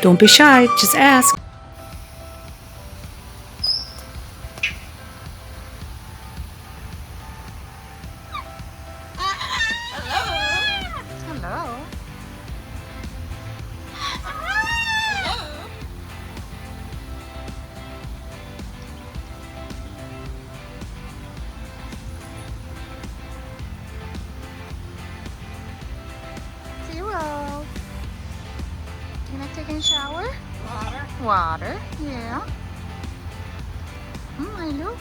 Don't be shy, just ask. Hello. Zero. Can I take a shower? Water, yeah. Milo.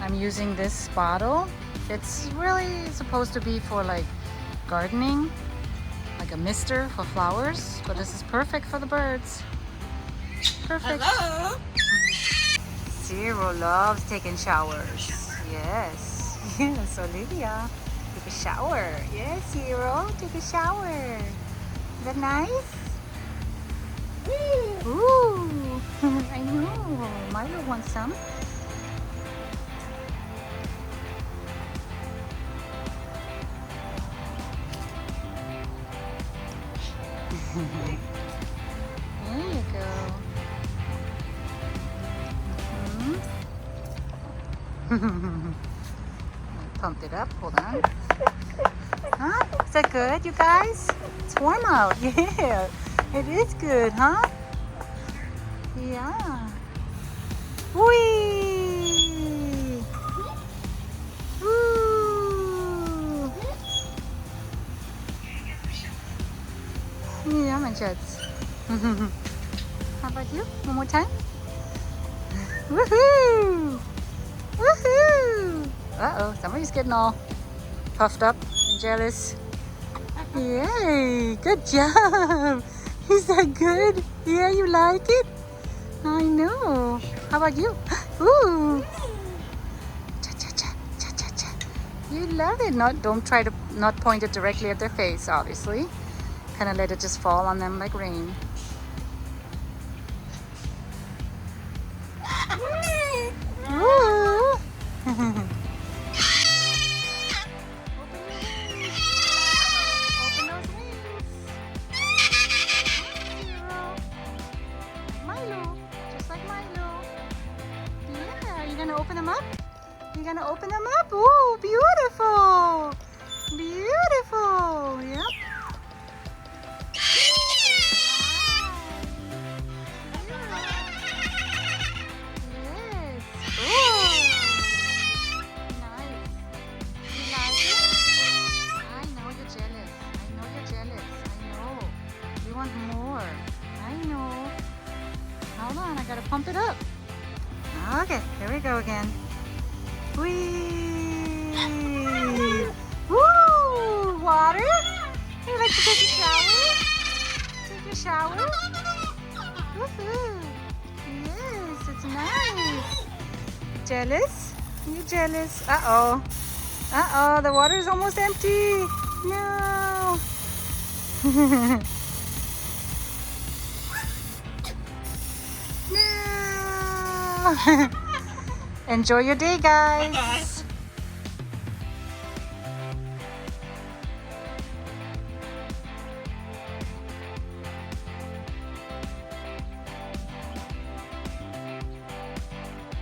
I'm using this bottle. It's really supposed to be for like gardening, like a mister for flowers, but this is perfect for the birds. Perfect. Hello. Zero loves taking showers. Yes. Yes, Olivia. Take a shower. Yes, Zero. Take a shower. Is that nice? Ooh. I know. Milo wants some. There you go. I pumped it up. Hold on. Huh? Is that good, you guys? It's warm out. Yeah. It is good, huh? Yeah. Whee! Ooh! Yeah, my jets. How about you? One more time? Woohoo! Woohoo! Uh-oh, somebody's getting all puffed up and jealous. Yay! Good job! Is that good? Yeah, you like it? I know. How about you? Ooh! Cha-cha-cha, cha-cha-cha. You love it. Don't try to not point it directly at their face, obviously. Kind of let it just fall on them like rain. Ooh. Open those wings. Milo, just like Milo. Yeah, you gonna open them up? You gonna open them up? Ooh, beautiful. Beautiful. Yep. More. I know. Hold on, I gotta pump it up. Okay, here we go again. Whee! Woo! Water? You like to take a shower? Take a shower? Woohoo! Yes, it's nice. Jealous? You jealous? Uh-oh. Uh-oh, the water is almost empty. No. No. Enjoy your day, guys.